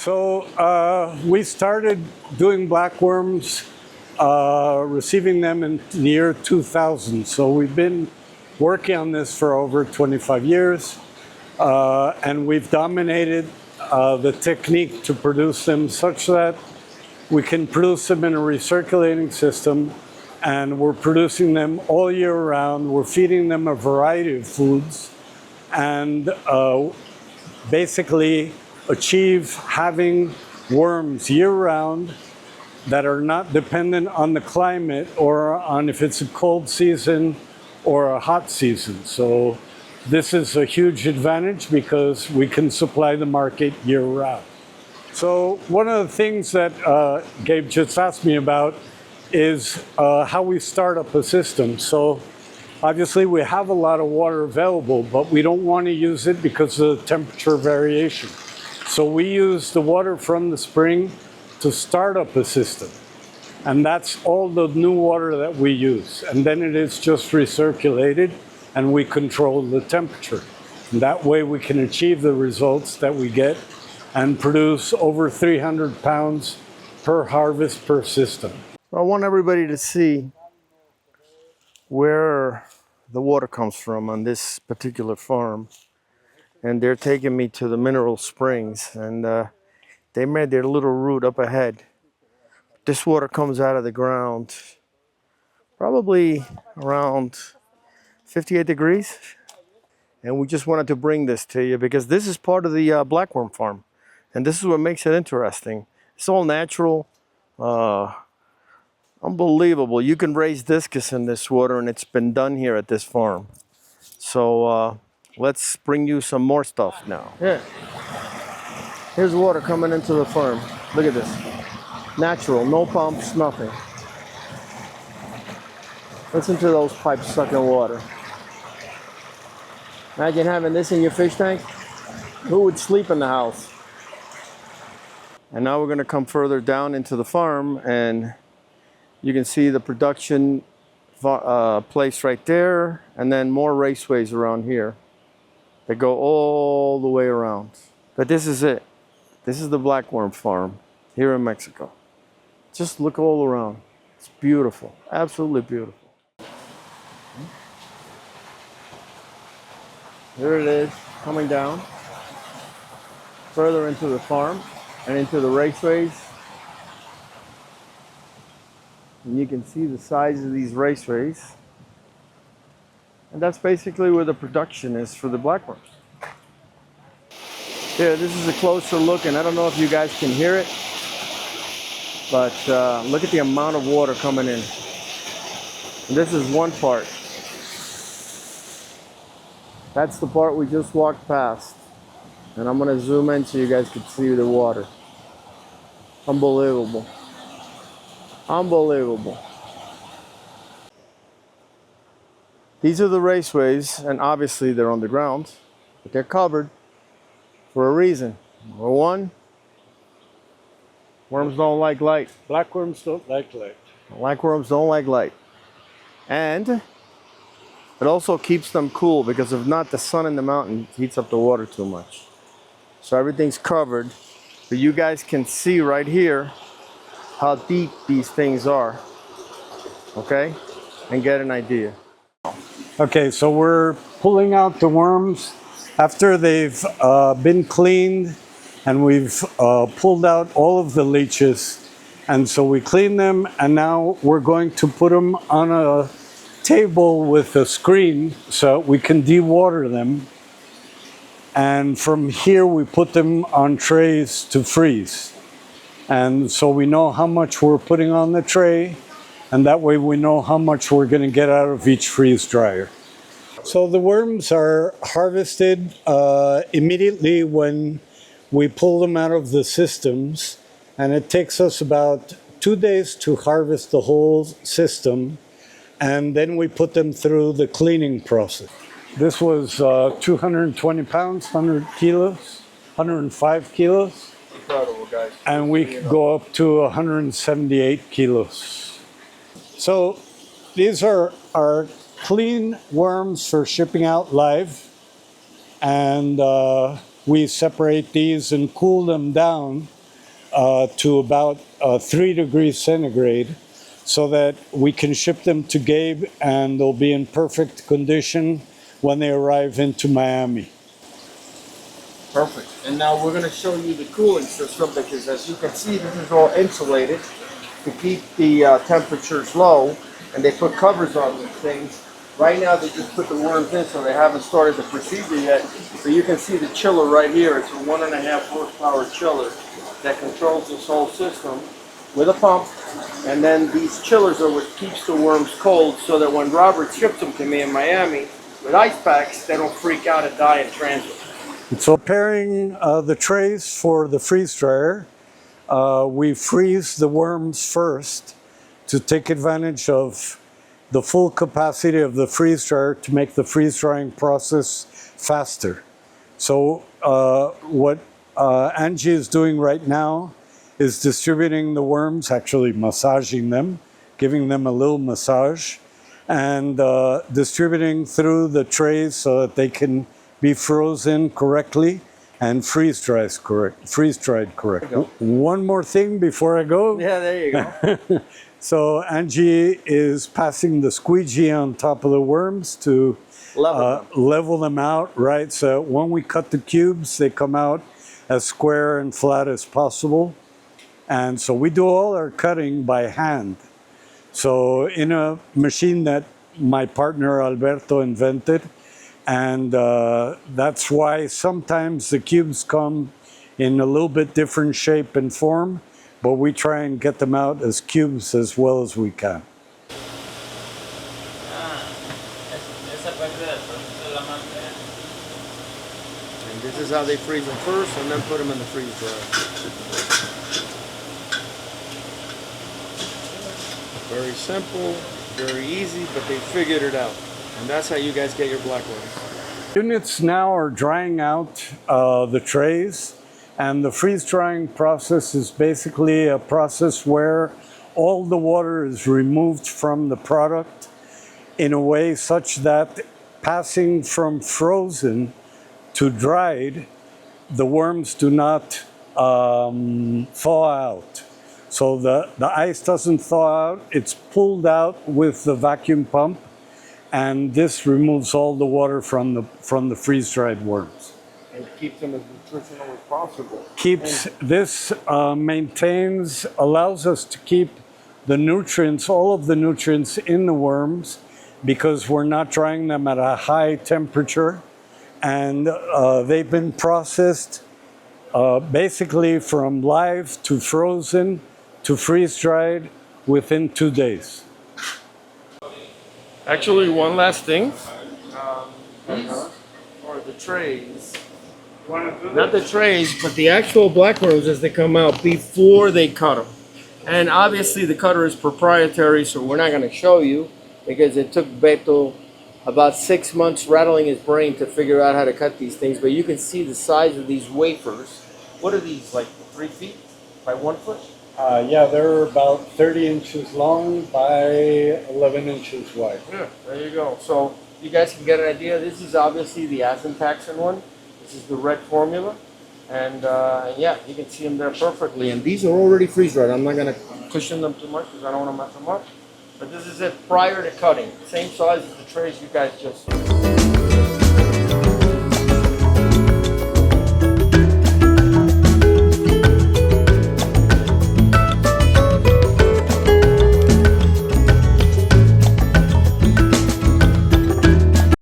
So we started doing blackworms, receiving them in the year 2000. So we've been working on this for over 25 years, and we've dominated the technique to produce them such that we can produce them in a recirculating system, and we're producing them all year round. We're feeding them a variety of foods, and basically achieve having worms year-round that are not dependent on the climate or on if it's a cold season or a hot season. So this is a huge advantage because we can supply the market year-round. So one of the things that Gabe just asked me about is how we start up a system. So obviously we have a lot of water available, but we don't want to use it because of the temperature variation. So we use the water from the spring to start up a system. And that's all the new water that we use. And then it is just recirculated and we control the temperature. And that way we can achieve the results that we get and produce over 300 pounds per harvest per system. I want everybody to see where the water comes from on this particular farm. And they're taking me to the mineral springs, and they made their little route up ahead. This water comes out of the ground probably around 58 degrees. And we just wanted to bring this to you because this is part of the blackworm farm. And this is what makes it interesting. It's all natural. Unbelievable. You can raise discus in this water, and it's been done here at this farm. So let's bring you some more stuff now. Yeah. Here's water coming into the farm. Look at this. Natural, no pumps, nothing. Listen to those pipes sucking water. Imagine having this in your fish tank. Who would sleep in the house? And now we're going to come further down into the farm, and you can see the production place right there, and then more raceways around here. They go all the way around. But this is it. This is the blackworm farm here in Mexico. Just look all around. It's beautiful, absolutely beautiful. Here it is, coming down further into the farm and into the raceways. And you can see the size of these raceways. And that's basically where the production is for the blackworms. Here, this is a closer look, and I don't know if you guys can hear it, but look at the amount of water coming in. And this is one part. That's the part we just walked past. And I'm going to zoom in so you guys can see the water. Unbelievable. Unbelievable. These are the raceways, and obviously they're on the ground, but they're covered for a reason. Number one, worms don't like light. Blackworms don't like light. Blackworms don't like light. And it also keeps them cool, because if not, the sun in the mountain heats up the water too much. So everything's covered, but you guys can see right here how deep these things are, okay? And get an idea. Okay, so we're pulling out the worms after they've been cleaned, and we've pulled out all of the leeches. And so we clean them, and now we're going to put them on a table with a screen so we can dewater them. And from here we put them on trays to freeze. And so we know how much we're putting on the tray, and that way we know how much we're going to get out of each freeze dryer. So the worms are harvested immediately when we pull them out of the systems, and it takes us about 2 days to harvest the whole system, and then we put them through the cleaning process. This was 220 pounds, 100 kilos, 105 kilos. Incredible, guys. And we go up to 178 kilos. So these are our clean worms for shipping out live. And we separate these and cool them down to about 3 degrees centigrade so that we can ship them to Gabe and they'll be in perfect condition when they arrive into Miami. Perfect. And now we're going to show you the cooling system because as you can see, this is all insulated to keep the temperatures low, and they put covers on these things. Right now they just put the worms in, so they haven't started the procedure yet. So you can see the chiller right here. It's a 1.5 horsepower chiller that controls this whole system with a pump. And then these chillers are what keeps the worms cold so that when Robert ships them to me in Miami with ice packs, they don't freak out and die in transit. So preparing the trays for the freeze dryer, we freeze the worms first to take advantage of the full capacity of the freeze dryer to make the freeze drying process faster. So what Angie is doing right now is distributing the worms, actually massaging them, giving them a little massage, and distributing through the trays so that they can be frozen correctly and freeze dried correctly. One more thing before I go. Yeah, there you go. So Angie is passing the squeegee on top of the worms to level them out, right? So when we cut the cubes, they come out as square and flat as possible. And so we do all our cutting by hand. So in a machine that my partner Alberto invented, and that's why sometimes the cubes come in a little bit different shape and form, but we try and get them out as cubes as well as we can. And this is how they freeze them first and then put them in the freeze dryer. Very simple, very easy, but they figured it out. And that's how you guys get your blackworms. Units now are drying out the trays, and the freeze drying process is basically a process where all the water is removed from the product in a way such that passing from frozen to dried, the worms do not thaw out. So the ice doesn't thaw out, it's pulled out with the vacuum pump, and this removes all the water from the freeze-dried worms. And keeps them as nutritional as possible. Allows us to keep the nutrients, all of the nutrients in the worms, because we're not drying them at a high temperature, and they've been processed basically from live to frozen to freeze-dried within 2 days. Actually, one last thing. These are the trays. Not the trays, but the actual blackworms as they come out before they cut them. And obviously the cutter is proprietary, so we're not going to show you because it took Beto about 6 months rattling his brain to figure out how to cut these things. But you can see the size of these wafers. What are these, like 3 feet by 1 foot? Yeah, they're about 30 inches long by 11 inches wide. Yeah, there you go. So you guys can get an idea. This is obviously the azathioxin one. This is the red formula. And yeah, you can see them there perfectly. And these are already freeze-dried. I'm not going to cushion them too much because I don't want to mess them up. But this is it prior to cutting. Same size as the trays you guys just